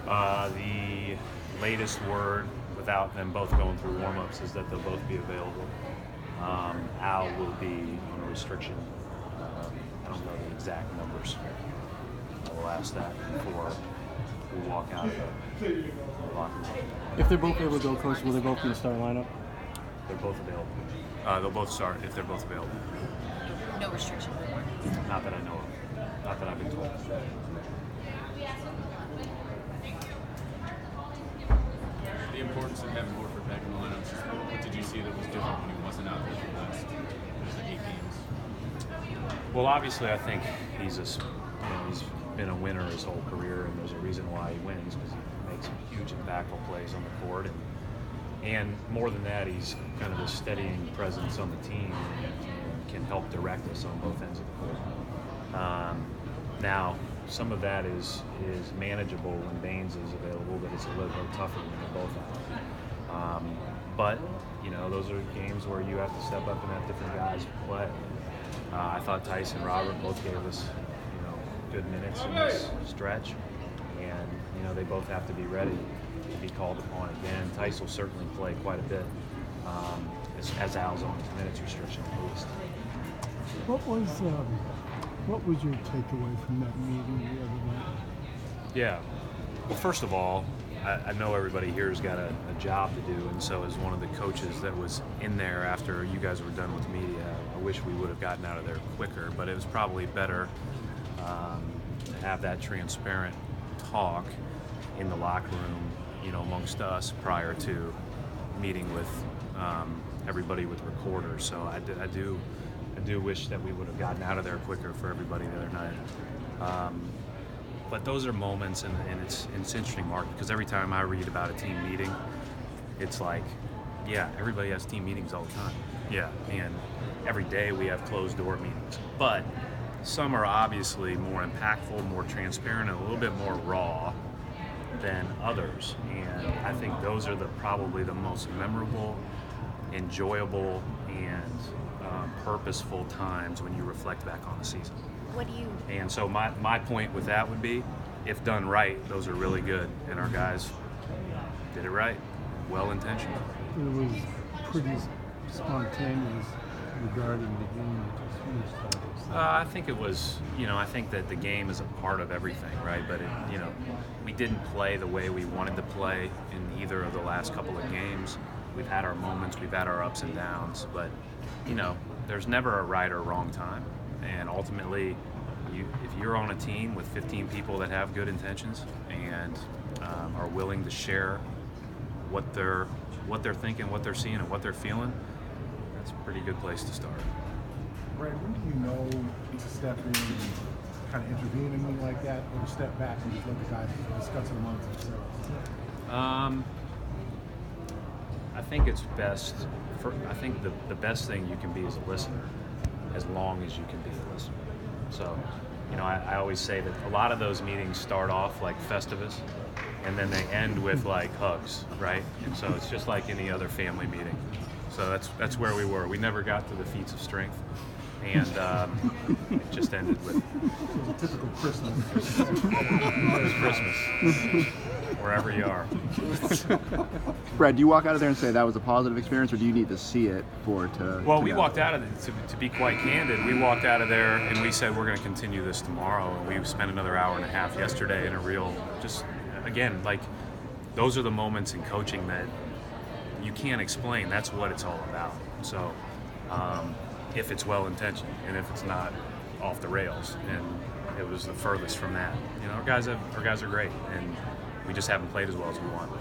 The latest word, without them both going through warm-ups, is that they'll both be available. Al will be on a restriction. I don't know the exact numbers. I will ask that before we walk out of the locker room. If they're both able to go, Coach, will they both be in the starting lineup? They're both available. They'll both start if they're both available. No restriction. Not that I know of. Not that I've been told. The importance of having Horford back in the lineup. What did you see that was different when he wasn't out there for the last 8 games? Well, obviously, I think he's been a winner his whole career, and there's a reason why he wins, because he makes huge impactful plays on the court, and more than that, he's kind of a steadying presence on the team and can help direct us on both ends of the court. Now, some of that is manageable when Baines is available, but it's a little bit tougher when they're both out. But those are games where you have to step up and have different guys play. I thought Tice and Robert both gave us good minutes in this stretch, and they both have to be ready to be called upon again. Tice will certainly play quite a bit, as Al's on his minutes restriction at least. What was your takeaway from that meeting the other night? Yeah. Well, first of all, I know everybody here has got a job to do, and so as one of the coaches that was in there after you guys were done with media, I wish we would have gotten out of there quicker, but it was probably better to have that transparent talk in the locker room, amongst us prior to meeting with everybody with recorders. So I do wish that we would have gotten out of there quicker for everybody the other night. But those are moments, and it's interesting, Mark, because every time I read about a team meeting, it's like, yeah, everybody has team meetings all the time. Yeah, and every day we have closed-door meetings. But some are obviously more impactful, more transparent, and a little bit more raw than others. And I think those are probably the most memorable, enjoyable, and purposeful times when you reflect back on the season. And so my point with that would be, if done right, those are really good, and our guys did it right, well-intentioned. It was pretty spontaneous regarding the game that just finished. I think it was, I think that the game is a part of everything, right? But we didn't play the way we wanted to play in either of the last couple of games. We've had our moments, we've had our ups and downs, but there's never a right or wrong time. And ultimately, if you're on a team with 15 people that have good intentions and are willing to share what they're thinking, what they're seeing, and what they're feeling, that's a pretty good place to start. Brad, when do you know to step in and kind of intervene in something like that, or to step back and just let the guys discuss it amongst themselves? I think it's best. I think the best thing you can be is a listener, as long as you can be a listener. So, I always say that a lot of those meetings start off like Festivus, and then they end with like hugs, right? And so it's just like any other family meeting. So that's where we were. We never got to the feats of strength, and it just ended with. It was a typical Christmas. It was Christmas, wherever you are. Brad, do you walk out of there and say that was a positive experience, or do you need to see it for it to? Well, we walked out of it, to be quite candid, we walked out of there and we said we're going to continue this tomorrow. And we spent another hour and a half yesterday in a real, just again, like those are the moments in coaching that you can't explain. That's what it's all about. So if it's well intentioned and if it's not off the rails, and it was the furthest from that. Our guys are great, and we just haven't played as well as we want.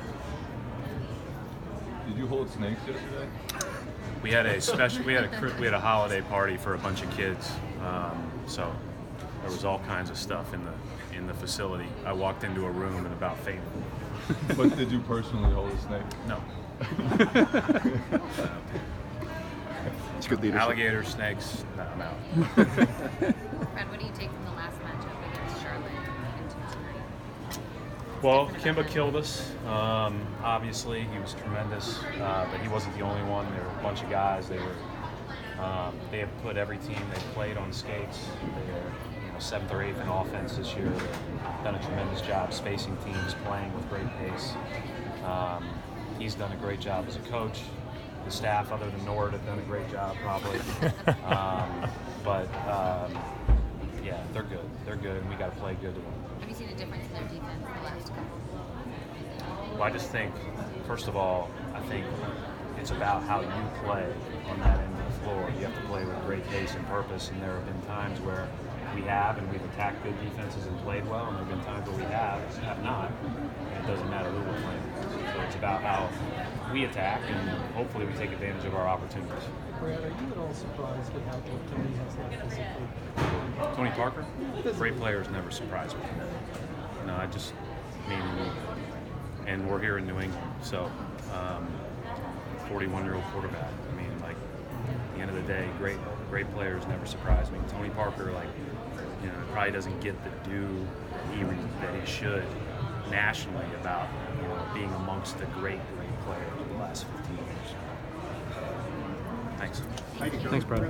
Did you hold snakes yesterday? We had a holiday party for a bunch of kids, so there was all kinds of stuff in the facility. I walked into a room and about fainted. But did you personally hold a snake? No. It's good leadership. Alligator, snakes, no, I'm out. Fred, what do you take from the last matchup against Charlotte into tonight? Well, Kimba killed us. Obviously, he was tremendous, but he wasn't the only one. There were a bunch of guys. They have put every team they played on skates. They're 7th or 8th in offense this year. Done a tremendous job spacing teams, playing with great pace. He's done a great job as a coach. The staff, other than Nord, have done a great job probably. Yeah, they're good. They're good, and we got to play good to win. Have you seen a difference in their defense the last couple? Well, I just think, first of all, I think it's about how you play on that end of the floor. You have to play with great pace and purpose, and there have been times where we have, and we've attacked good defenses and played well, and there have been times where we have not, and it doesn't matter who we're playing. So it's about how we attack, and hopefully we take advantage of our opportunities. Brad, are you at all surprised at how good Tony has looked physically? Tony Parker? Great players never surprise me. No, and we're here in New England, so 41-year-old quarterback. I mean, like, at the end of the day, great players never surprise me. Tony Parker, probably doesn't get the due that he should nationally about being amongst the great players of the last 15 years. Thanks. Thanks, Brad.